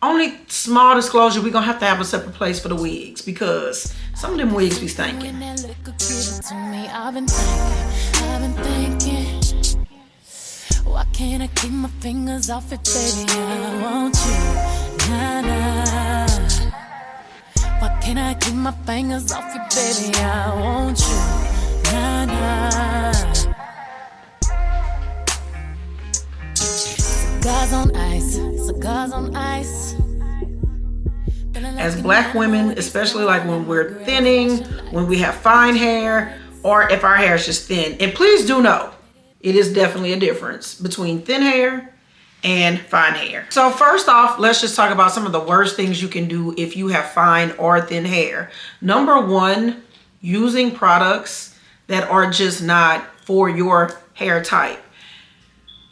Only small disclosure, we're gonna have to have a separate place for the wigs because some of them wigs be stinking. I've been thinking, why can't I keep my fingers off it, baby? I want you, nah, nah. Why can't I keep my fingers off you, baby? I want you, nah, nah. Cigars on ice, cigars on ice. As black women, especially like when we're thinning, when we have fine hair, or if our hair is just thin. And please do know, it is definitely a difference between thin hair and fine hair. So first off, let's just talk about some of the worst things you can do if you have fine or thin hair. Number one, using products that are just not for your hair type.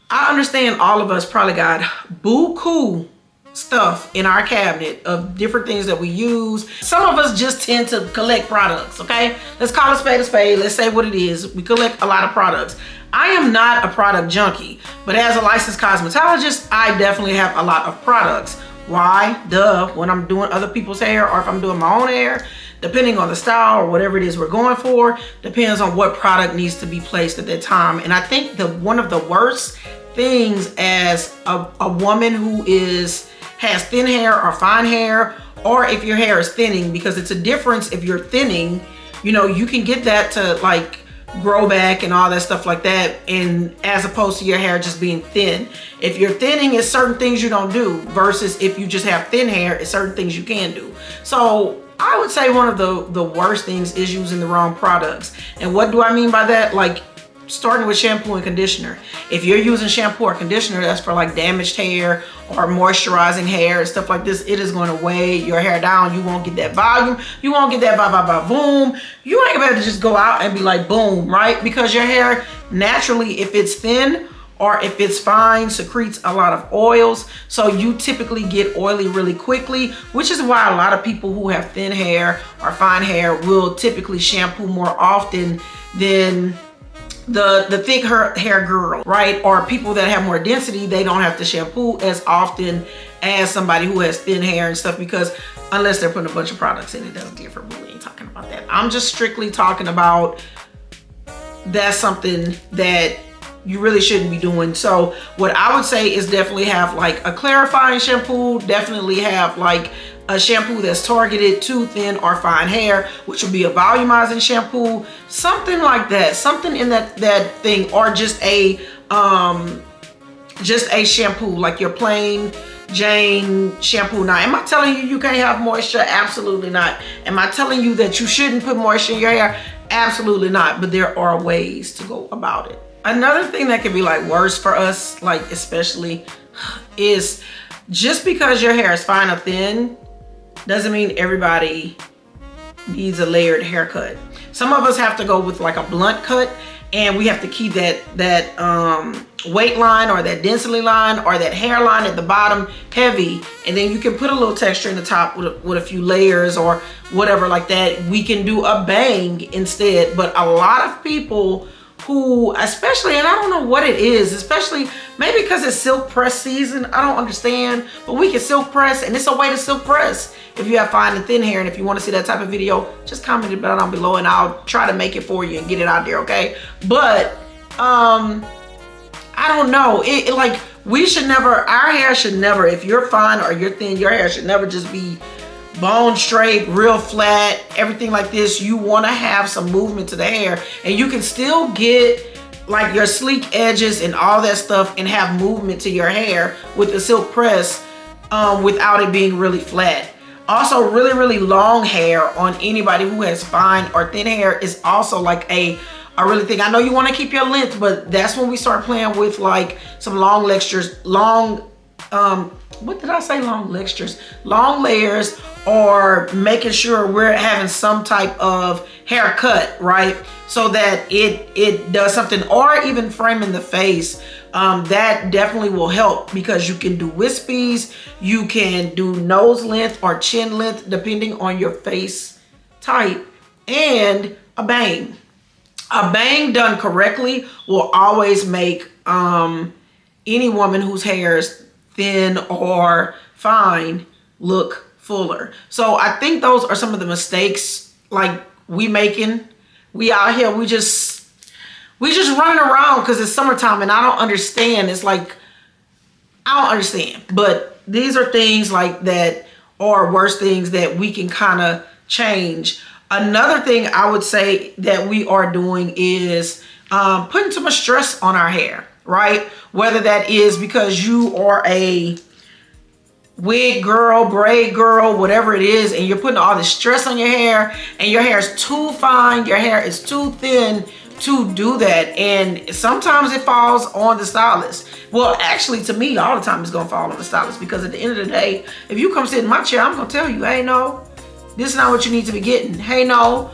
I understand all of us probably got buku stuff in our cabinet of different things that we use. Some of us just tend to collect products, okay? Let's call a spade a spade. Let's say what it is. We collect a lot of products. I am not a product junkie, but as a licensed cosmetologist, I definitely have a lot of products. Why? Duh. When I'm doing other people's hair or if I'm doing my own hair, depending on the style or whatever it is we're going for, depends on what product needs to be placed at that time. And I think one of the worst things as a woman who has thin hair or fine hair, or if your hair is thinning, because it's a difference if you're thinning, you know, you can get that to like grow back and all that stuff like that, and as opposed to your hair just being thin. If you're thinning, it's certain things you don't do, versus if you just have thin hair, it's certain things you can do. So I would say one of the worst things is using the wrong products. And what do I mean by that? Like starting with shampoo and conditioner. If you're using shampoo or conditioner that's for like damaged hair or moisturizing hair and stuff like this, it is going to weigh your hair down. You won't get that volume. You won't get that boom. You ain't gonna be able to just go out and be like boom, right? Because your hair naturally, if it's thin or if it's fine, secretes a lot of oils. So you typically get oily really quickly, which is why a lot of people who have thin hair or fine hair will typically shampoo more often than the thick hair girl, right? Or people that have more density, they don't have to shampoo as often as somebody who has thin hair and stuff, because unless they're putting a bunch of products in it, that's different. But we ain't talking about that. I'm just strictly talking about that's something that you really shouldn't be doing. So what I would say is definitely have like a clarifying shampoo, definitely have like a shampoo that's targeted to thin or fine hair, which would be a volumizing shampoo, something like that, something in that thing, or just a shampoo like your plain Jane shampoo. Now, am I telling you can't have moisture? Absolutely not. Am I telling you that you shouldn't put moisture in your hair? Absolutely not. But there are ways to go about it. Another thing that can be like worse for us, like especially, is just because your hair is fine or thin doesn't mean everybody needs a layered haircut. Some of us have to go with like a blunt cut, and we have to keep that weight line or that density line or that hairline at the bottom heavy, and then you can put a little texture in the top with a few layers or whatever like that. We can do a bang instead. But a lot of people who, especially, and I don't know what it is, especially maybe because it's silk press season, I don't understand, but we can silk press, and it's a way to silk press if you have fine and thin hair. And if you want to see that type of video, just comment it down below and I'll try to make it for you and get it out there, okay? But I don't know, it like we should never, our hair should never, if you're fine or you're thin, your hair should never just be bone straight, real flat, everything like this. You want to have some movement to the hair, and you can still get like your sleek edges and all that stuff and have movement to your hair with the silk press without it being really flat. Also, really long hair on anybody who has fine or thin hair is also like a really thing. I know you want to keep your length, but that's when we start playing with like some long layers, long layers, or making sure we're having some type of haircut, right? So that it does something, or even framing the face. That definitely will help, because you can do wispies, you can do nose length or chin length depending on your face type, and a bang. A bang done correctly will always make any woman whose hair is thin or fine look fuller. So I think those are some of the mistakes like we making. We out here, we just running around because it's summertime and I don't understand. It's like, I don't understand. But these are things like that are worse things that we can kind of change. Another thing I would say that we are doing is putting too much stress on our hair, right? Whether that is because you are a wig girl, braid girl, whatever it is, and you're putting all this stress on your hair and your hair is too fine, your hair is too thin to do that. And sometimes it falls on the stylist. Well, actually, to me, all the time it's gonna fall on the stylist, because at the end of the day, if you come sit in my chair, I'm gonna tell you, hey, no, this is not what you need to be getting. Hey, no,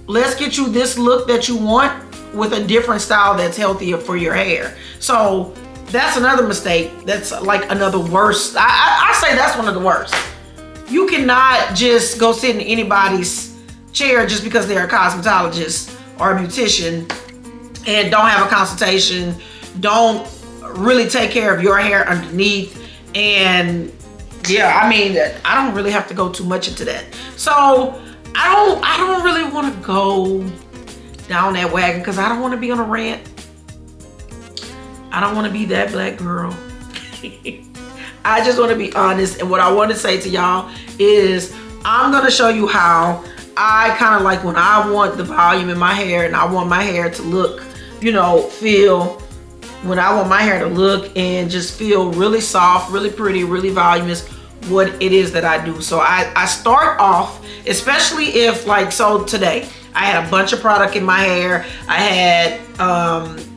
let's get you this look that you want with a different style that's healthier for your hair. So that's another mistake. That's like another worst. I say that's one of the worst. You cannot just go sit in anybody's chair just because they're a cosmetologist or a beautician and don't have a consultation, don't really take care of your hair underneath. And yeah, I mean, I don't really have to go too much into that. So I don't really want to go down that wagon because I don't want to be on a rant. I don't want to be that black girl. I just want to be honest. And what I want to say to y'all is I'm going to show you how I kind of like when I want the volume in my hair and I want my hair to look, you know, when I want my hair to look and just feel really soft, really pretty, really voluminous, what it is that I do. So I start off, especially if like, so today I had a bunch of product in my hair. I had,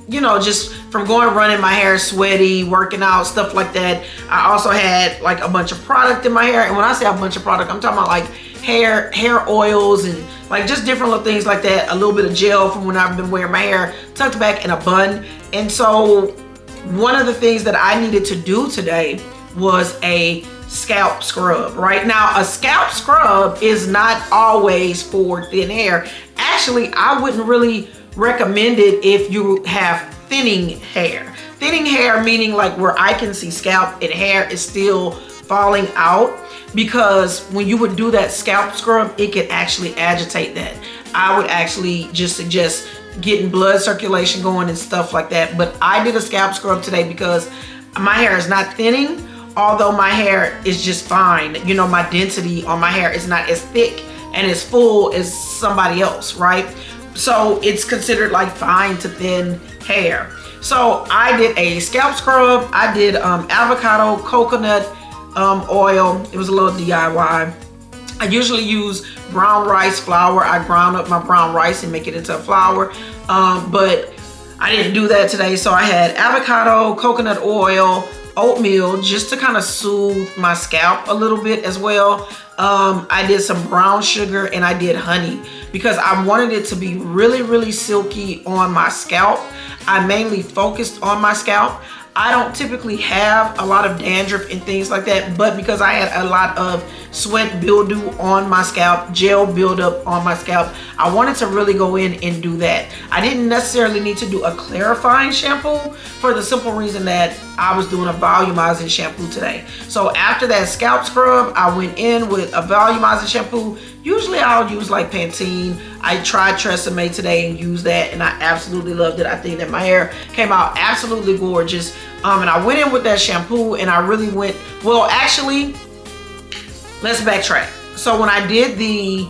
you know, just from going running my hair sweaty, working out, stuff like that. I also had like a bunch of product in my hair. And when I say a bunch of product, I'm talking about like hair oils and like just different little things like that. A little bit of gel from when I've been wearing my hair tucked back in a bun. And so one of the things that I needed to do today was a scalp scrub. Right now, a scalp scrub is not always for thin hair. Actually, I wouldn't really recommend it if you have thinning hair. Thinning hair meaning like where I can see scalp and hair is still falling out, because when you would do that scalp scrub, it can actually agitate that. I would actually just suggest getting blood circulation going and stuff like that. But I did a scalp scrub today because my hair is not thinning, although my hair is just fine. You know, my density on my hair is not as thick and as full as somebody else, right? So it's considered like fine to thin hair. So I did a scalp scrub. I did avocado coconut oil. It was a little DIY. I usually use brown rice flour. I ground up my brown rice and make it into a flour. But I didn't do that today. So I had avocado, coconut oil, oatmeal, just to kind of soothe my scalp a little bit as well. I did some brown sugar and I did honey because I wanted it to be really, really silky on my scalp. I mainly focused on my scalp. I don't typically have a lot of dandruff and things like that, but because I had a lot of sweat buildew on my scalp, gel buildup on my scalp, I wanted to really go in and do that. I didn't necessarily need to do a clarifying shampoo for the simple reason that I was doing a volumizing shampoo today. So after that scalp scrub, I went in with a volumizing shampoo. Usually I'll use like Pantene. I tried Tresemme today and used that and I absolutely loved it. I think that my hair came out absolutely gorgeous. And I went in with that shampoo and I really went, well, actually, let's backtrack. So when I did the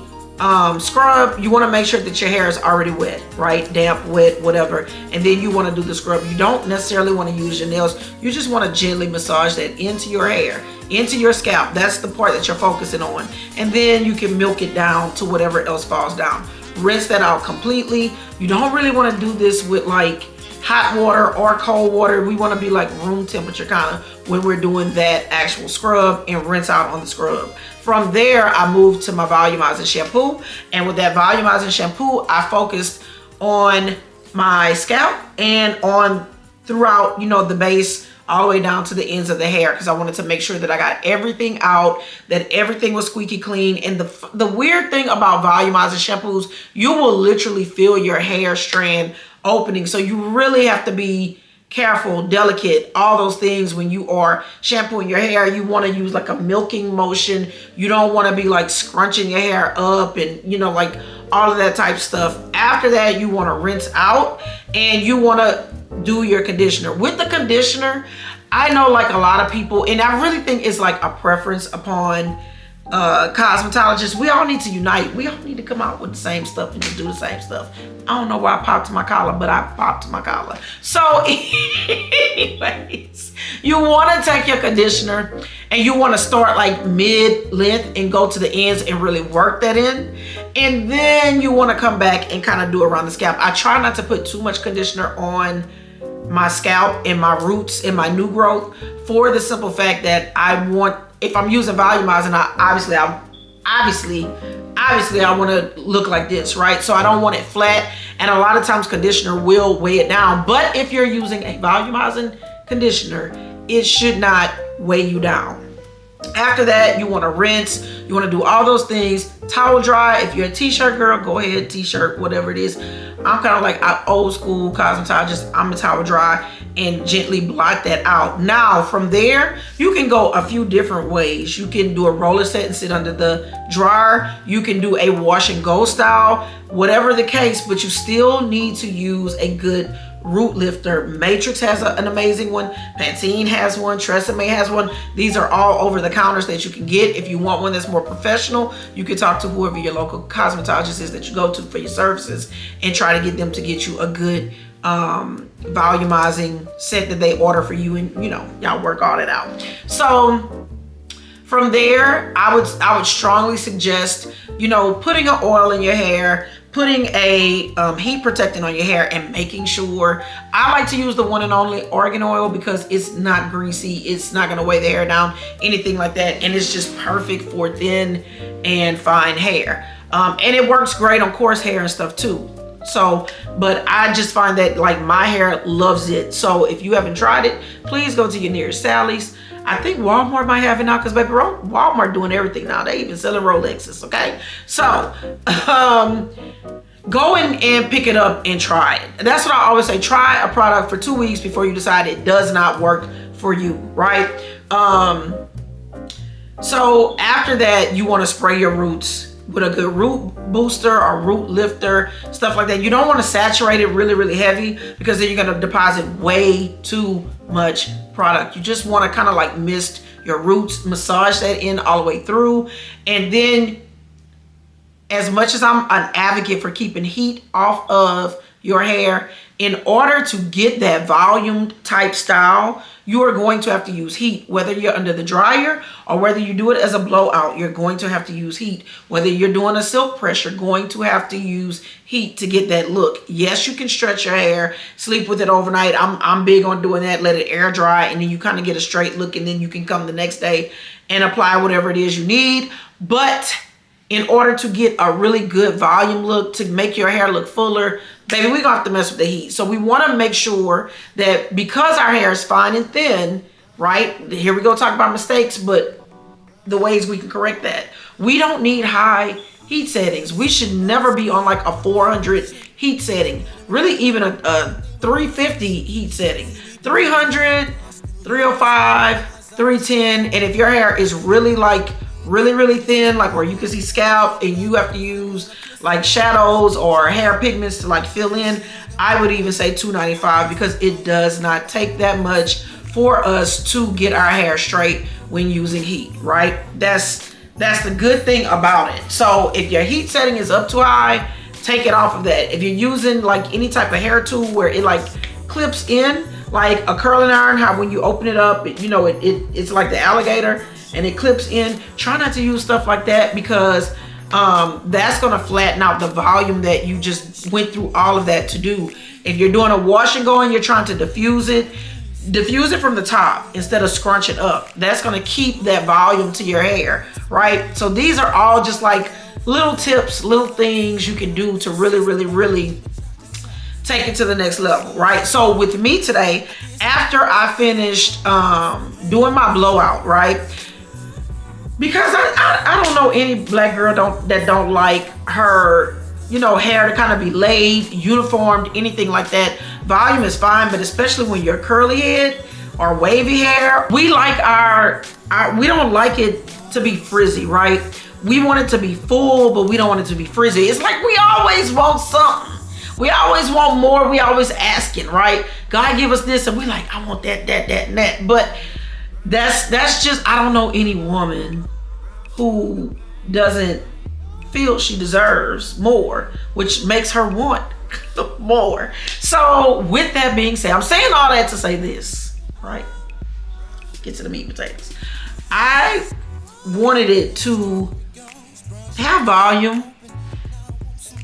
scrub, you want to make sure that your hair is already wet, right? Damp, wet, whatever. And then you want to do the scrub. You don't necessarily want to use your nails. You just want to gently massage that into your hair, into your scalp. That's the part that you're focusing on. And then you can milk it down to whatever else falls down. Rinse that out completely. You don't really want to do this with like hot water or cold water. We want to be like room temperature kind of when we're doing that actual scrub, and rinse out on the scrub. From there, I moved to my volumizing shampoo. And with that volumizing shampoo, I focused on my scalp and on throughout, you know, the base all the way down to the ends of the hair, because I wanted to make sure that I got everything out, that everything was squeaky clean. And the weird thing about volumizing shampoos, you will literally feel your hair strand opening. So you really have to be careful, delicate, all those things. When you are shampooing your hair, you want to use like a milking motion. You don't want to be like scrunching your hair up and, you know, like all of that type stuff. After that, you want to rinse out and you want to do your conditioner. With the conditioner, I know like a lot of people, and I really think it's like a preference upon cosmetologists. We all need to unite. We all need to come out with the same stuff and just do the same stuff. I don't know why I popped my collar, but I popped my collar. So anyways, you want to take your conditioner and you want to start like mid-length and go to the ends and really work that in. And then you want to come back and kind of do around the scalp. I try not to put too much conditioner on my scalp and my roots and my new growth, for the simple fact that I want, if I'm using volumizing, obviously I want to look like this, right? So I don't want it flat, and a lot of times conditioner will weigh it down. But if you're using a volumizing conditioner, it should not weigh you down. After that, you want to rinse, you want to do all those things. Towel dry. If you're a t-shirt girl, go ahead, t-shirt, whatever it is. I'm kind of like an old school cosmetologist. I'm a towel dry and gently blot that out. Now from there, you can go a few different ways. You can do a roller set and sit under the dryer. You can do a wash and go style, whatever the case, but you still need to use a good root lifter. Matrix has an amazing one. Pantene has one. Tresemme has one. These are all over the counters that you can get. If you want one that's more professional, you can talk to whoever your local cosmetologist is that you go to for your services and try to get them to get you a good volumizing set that they order for you, and you know, y'all work all that out. So from there, I would strongly suggest, you know, putting an oil in your hair, putting a heat protectant on your hair, and making sure, I like to use the one and only argan oil because it's not greasy, it's not gonna weigh the hair down, anything like that, and it's just perfect for thin and fine hair. And it works great on coarse hair and stuff too. So, but I just find that like my hair loves it. So if you haven't tried it, please go to your nearest Sally's. I think Walmart might have it now, because baby, Walmart doing everything now. They even selling Rolexes, okay? So go in and pick it up and try it. That's what I always say. Try a product for 2 weeks before you decide it does not work for you, right? So after that, you want to spray your roots with a good root booster or root lifter, stuff like that. You don't want to saturate it really, really heavy, because then you're going to deposit way too much product. You just want to kind of like mist your roots, massage that in all the way through. And then, as much as I'm an advocate for keeping heat off of your hair, in order to get that volume type style, you are going to have to use heat. Whether you're under the dryer or whether you do it as a blowout, you're going to have to use heat. Whether you're doing a silk press, you're going to have to use heat to get that look. Yes, you can stretch your hair, sleep with it overnight. I'm big on doing that. Let it air dry, and then you kind of get a straight look, and then you can come the next day and apply whatever it is you need. But in order to get a really good volume look, to make your hair look fuller, baby, we're gonna have to mess with the heat. So we wanna make sure that, because our hair is fine and thin, right? Here we go, talk about mistakes, but the ways we can correct that. We don't need high heat settings. We should never be on like a 400 heat setting. Really even a 350 heat setting. 300, 305, 310, and if your hair is really like really thin, like where you can see scalp and you have to use like shadows or hair pigments to like fill in, I would even say 295, because it does not take that much for us to get our hair straight when using heat, right? That's the good thing about it. So if your heat setting is up too high, take it off of that. If you're using like any type of hair tool where it like clips in, like a curling iron, how when you open it up, you know, it's like the alligator and it clips in. Try not to use stuff like that, because that's gonna flatten out the volume that you just went through all of that to do. If you're doing a wash and go and you're trying to diffuse it from the top instead of scrunch it up. That's gonna keep that volume to your hair, right? So these are all just like little tips, little things you can do to really take it to the next level, right? So with me today, after I finished doing my blowout, right? Because I don't know any black girl that don't like her you know, hair to kind of be laid, uniformed, anything like that. Volume is fine, but especially when you're curly head or wavy hair, we like we don't like it to be frizzy, right? We want it to be full, but we don't want it to be frizzy. It's like we always want something. We always want more. We always asking, right? God give us this, and we like, I want that, and that. But that's just, I don't know any woman who doesn't feel she deserves more, which makes her want more. So with that being said, I'm saying all that to say this, right? Get to the meat and potatoes. I wanted it to have volume,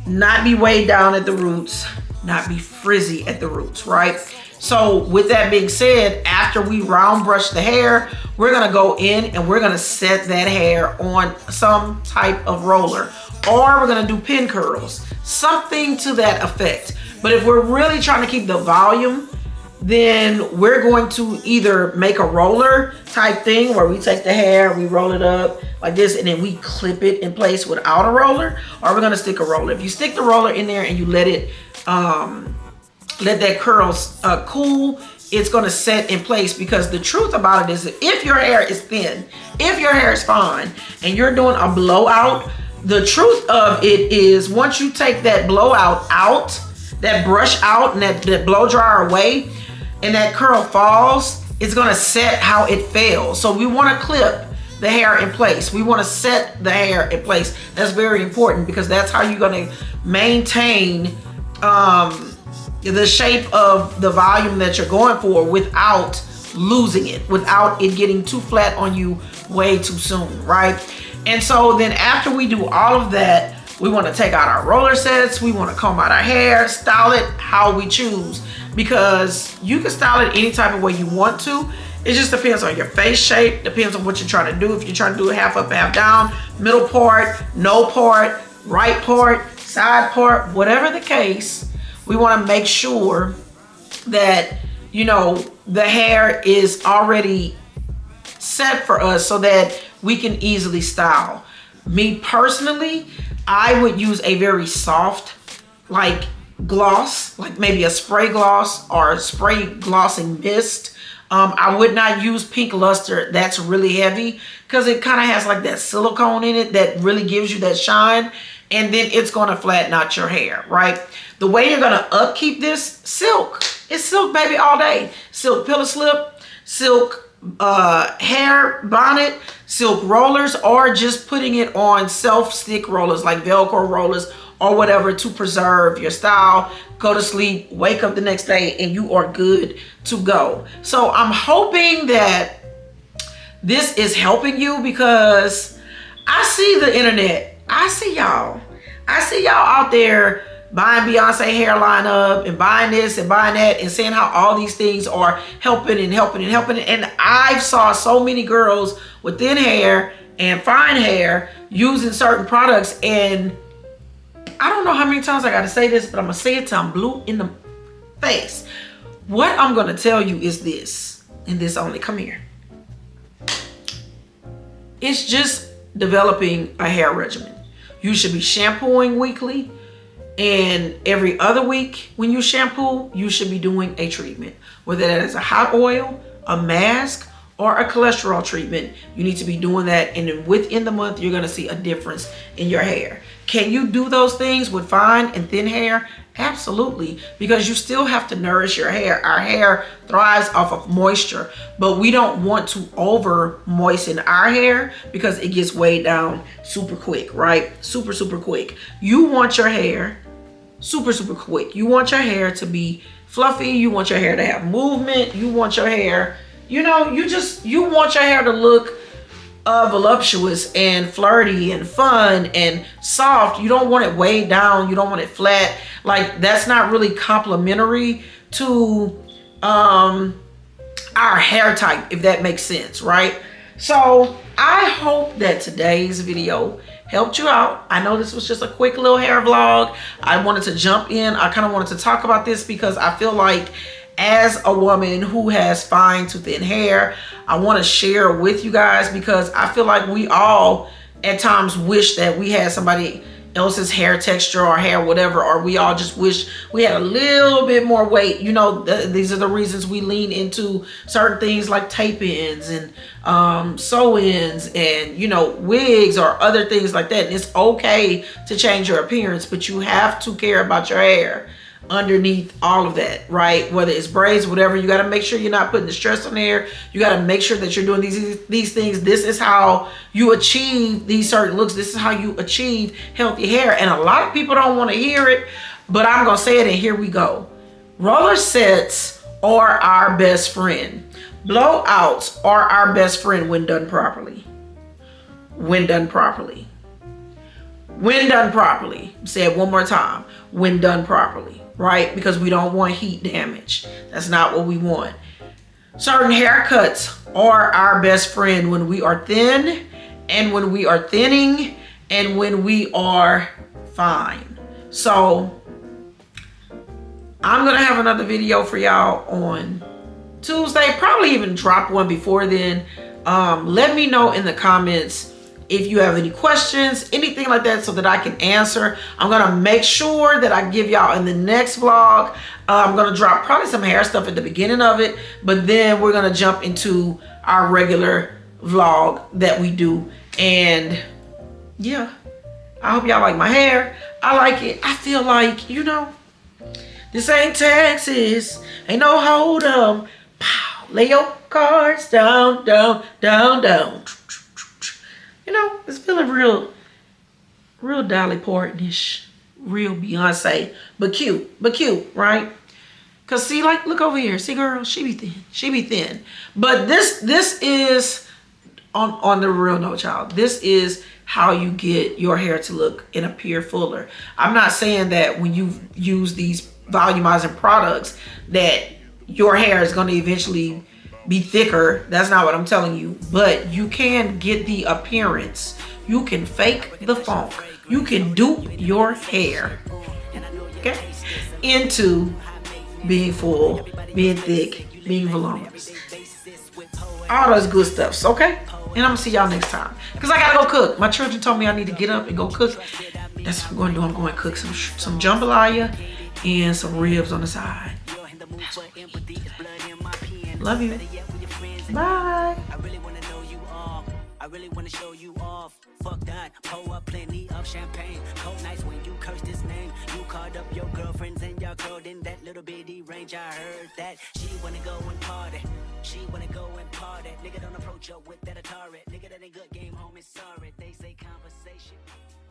not be weighed down at the roots, not be frizzy at the roots, right? So with that being said, after we round brush the hair, we're gonna go in and we're gonna set that hair on some type of roller, or we're gonna do pin curls, something to that effect. But if we're really trying to keep the volume, then we're going to either make a roller type thing where we take the hair, we roll it up like this, and then we clip it in place without a roller, or we're gonna stick a roller. If you stick the roller in there and you let it, let that curl cool, it's gonna set in place. Because the truth about it is that if your hair is thin, if your hair is fine, and you're doing a blowout, the truth of it is once you take that blowout out, that brush out and that blow dryer away, and that curl falls, it's gonna set how it fell. So we wanna clip the hair in place. We wanna set the hair in place. That's very important, because that's how you're gonna maintain the shape of the volume that you're going for without losing it, without it getting too flat on you way too soon, right? And so then after we do all of that, we want to take out our roller sets, we want to comb out our hair, style it how we choose, because you can style it any type of way you want to. It just depends on your face shape, depends on what you're trying to do. If you're trying to do it half up, half down, middle part, no part, right part, side part, whatever the case, we want to make sure that, you know, the hair is already set for us so that we can easily style. Me personally, I would use a very soft, like gloss, like maybe a spray gloss or a spray glossing mist. I would not use pink luster. That's really heavy, because it kind of has like that silicone in it that really gives you that shine, and then it's going to flatten out your hair, right? The way you're going to upkeep this, silk. It's silk, baby, all day. Silk pillow slip, silk hair bonnet, silk rollers, or just putting it on self-stick rollers like Velcro rollers or whatever to preserve your style. Go to sleep, wake up the next day, and you are good to go. So I'm hoping that this is helping you, because I see the internet. I see y'all out there buying Beyonce hairline up and buying this and buying that and saying how all these things are helping and helping and helping. And I've saw so many girls with thin hair and fine hair using certain products, and I don't know how many times I got to say this, but I'm gonna say it till I'm blue in the face. What I'm gonna tell you is this, and this only, come here. It's just developing a hair regimen. You should be shampooing weekly, and every other week when you shampoo, you should be doing a treatment. Whether that is a hot oil, a mask, or a cholesterol treatment, you need to be doing that. And then within the month, you're gonna see a difference in your hair. Can you do those things with fine and thin hair? Absolutely, because you still have to nourish your hair. Our hair thrives off of moisture, but we don't want to over moisten our hair because it gets weighed down super quick, right? Super quick. You want your hair super quick. You want your hair to be fluffy. You want your hair to have movement. You want your hair, you know, you want your hair to look voluptuous and flirty and fun and soft. You don't want it weighed down. You don't want it flat. Like, that's not really complimentary to our hair type, if that makes sense, right? So I hope that today's video helped you out. I know this was just a quick little hair vlog. I wanted to jump in. I kind of wanted to talk about this because I feel like, as a woman who has fine to thin hair, I want to share with you guys, because I feel like we all at times wish that we had somebody else's hair texture or hair whatever, or we all just wish we had a little bit more weight. You know, these are the reasons we lean into certain things like tape-ins and sew-ins and, you know, wigs or other things like that. And it's okay to change your appearance, but you have to care about your hair underneath all of that, right? Whether it's braids, whatever, you got to make sure you're not putting the stress on there. You got to make sure that you're doing these things. This is how you achieve these certain looks. This is how you achieve healthy hair. And a lot of people don't want to hear it, but I'm gonna say it, and here we go. Roller sets are our best friend. Blowouts are our best friend when done properly. When done properly. When done properly. Say it one more time. When done properly, right? Because we don't want heat damage. That's not what we want. Certain haircuts are our best friend when we are thin, and when we are thinning, and when we are fine. So I'm gonna have another video for y'all on Tuesday, probably even drop one before then. Let me know in the comments if you have any questions, anything like that, so that I can answer. I'm gonna make sure that I give y'all in the next vlog. I'm gonna drop probably some hair stuff at the beginning of it, but then we're gonna jump into our regular vlog that we do. And yeah, I hope y'all like my hair. I like it. I feel like, you know, this ain't Texas, ain't no hold 'em. Pow, lay your cards down, down, down, down. You know, it's feeling real Dolly Parton-ish, real Beyonce, but cute, right? Cause see, like, look over here, see, girl, she be thin. But this is on the real note, y'all. This is how you get your hair to look and appear fuller. I'm not saying that when you use these volumizing products that your hair is going to eventually be thicker. That's not what I'm telling you, but you can get the appearance. You can fake the funk. You can dupe your hair, okay, into being full, being thick, being voluminous. All those good stuffs, okay? And I'm gonna see y'all next time, because I gotta go cook. My children told me I need to get up and go cook. That's what I'm going to do. I'm going to cook some jambalaya and some ribs on the side. That's what we eat. Love you. Bye. I really want to know you all. I really want to show you off. Fuck that. Pour up plenty of champagne. Cold nights when you cursed his name. You called up your girlfriends and y'all curled in that little bitty range. I heard that she wanna go and party. She wanna go and party. Nigga, don't approach her with that Atari. Nigga, that ain't good game, homie. Sorry. They say conversation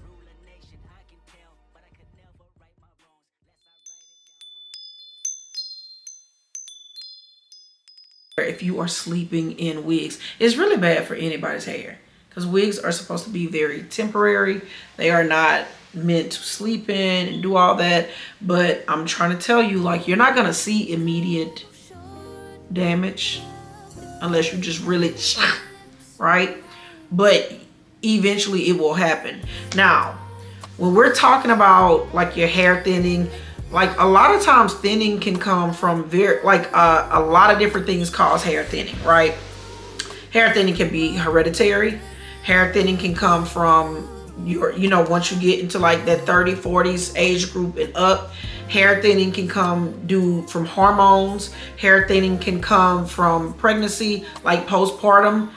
rule a nation. I can tell, but I could never right my wrongs. Lest I write it down. If you are sleeping in wigs, it's really bad for anybody's hair, because wigs are supposed to be very temporary. They are not meant to sleep in and do all that. But I'm trying to tell you, like, you're not gonna see immediate damage unless you just really right, but eventually it will happen. Now, when we're talking about like your hair thinning, like a lot of times thinning can come from a lot of different things cause hair thinning, right? Hair thinning can be hereditary. Hair thinning can come from once you get into like that 30s, 40s age group and up. Hair thinning can come from hormones. Hair thinning can come from pregnancy, like postpartum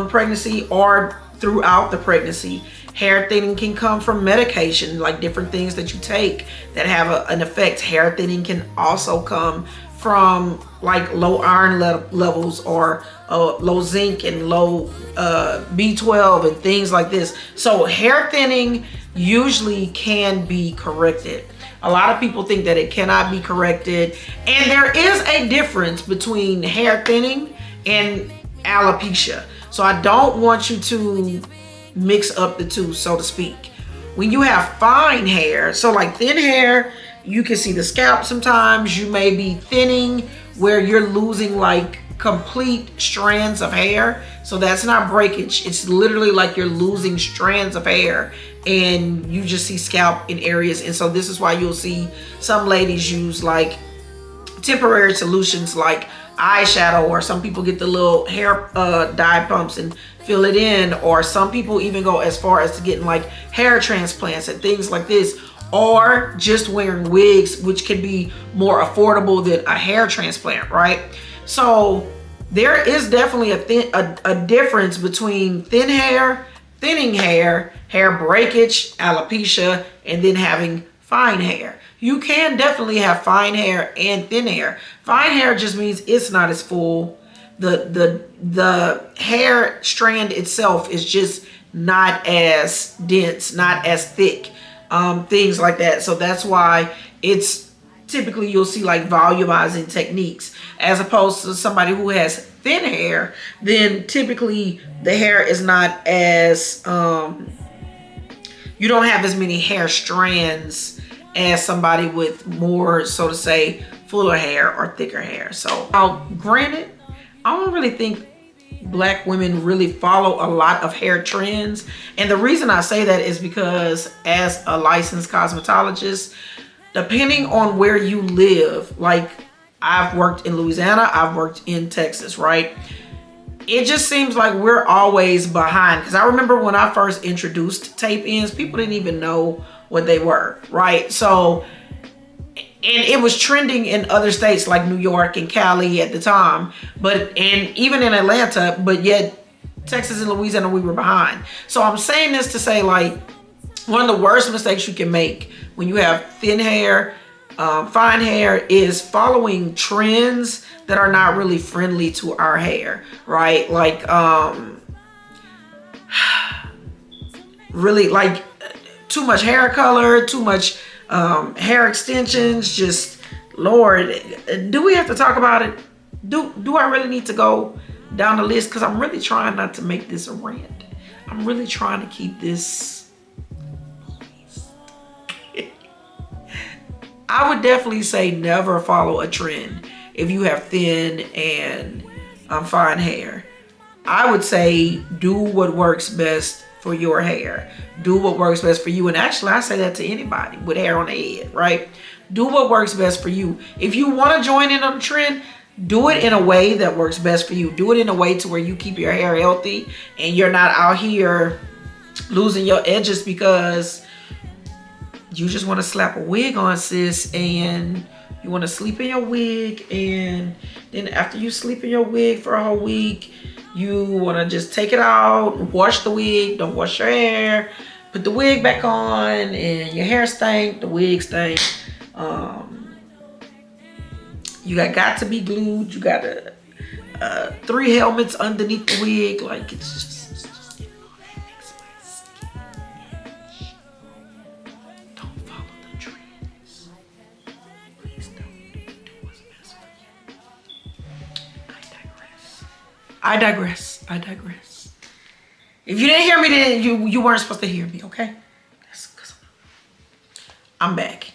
pregnancy or throughout the pregnancy. Hair thinning can come from medication, like different things that you take that have an effect. Hair thinning can also come from like low iron levels or low zinc and low B12 and things like this. So hair thinning usually can be corrected. A lot of people think that it cannot be corrected, and there is a difference between hair thinning and alopecia. So I don't want you to mix up the two, so to speak. When you have fine hair, so like thin hair, you can see the scalp sometimes. You may be thinning where you're losing like complete strands of hair. So that's not breakage. It's literally like you're losing strands of hair and you just see scalp in areas. And so this is why you'll see some ladies use like temporary solutions like eyeshadow, or some people get the little hair dye pumps and fill it in, or some people even go as far as to getting like hair transplants and things like this, or just wearing wigs, which can be more affordable than a hair transplant, right? So there is definitely a difference between thin hair, thinning hair, hair breakage, alopecia, and then having fine hair. You can definitely have fine hair and thin hair. Fine hair just means it's not as full. The hair strand itself is just not as dense, not as thick, things like that. So that's why it's typically you'll see like volumizing techniques, as opposed to somebody who has thin hair. Then typically the hair is not as you don't have as many hair strands as somebody with more, so to say, fuller hair or thicker hair. So now, granted, I don't really think Black women really follow a lot of hair trends. And the reason I say that is because as a licensed cosmetologist, depending on where you live, like I've worked in Louisiana, I've worked in Texas, right? It just seems like we're always behind. Because I remember when I first introduced tape ends, people didn't even know what they were, right? So, and it was trending in other states like New York and Cali at the time, and even in Atlanta, but yet Texas and Louisiana, we were behind. So I'm saying this to say, like, one of the worst mistakes you can make when you have thin hair, fine hair, is following trends that are not really friendly to our hair, right? Like, really like too much hair color, too much hair extensions. Just, Lord, do we have to talk about it? Do I really need to go down the list? Because I'm really trying not to make this a rant. I'm really trying to keep this moist. I would definitely say never follow a trend if you have thin and fine hair. I would say do what works best for your hair. Do what works best for you. And actually, I say that to anybody with hair on their head, right? Do what works best for you. If you want to join in on the trend, do it in a way that works best for you. Do it in a way to where you keep your hair healthy and you're not out here losing your edges because you just want to slap a wig on, sis, and you want to sleep in your wig, and then after you sleep in your wig for a whole week, you want to just take it out, wash the wig, don't wash your hair, put the wig back on, and your hair stank, the wig stank. You got to be glued. You got 3 helmets underneath the wig. Like, it's just getting all that makes my skin itch. Don't follow the trends. Please don't. Do what's best for you. I digress. If you didn't hear me, then you weren't supposed to hear me, okay? That's 'cause I'm back.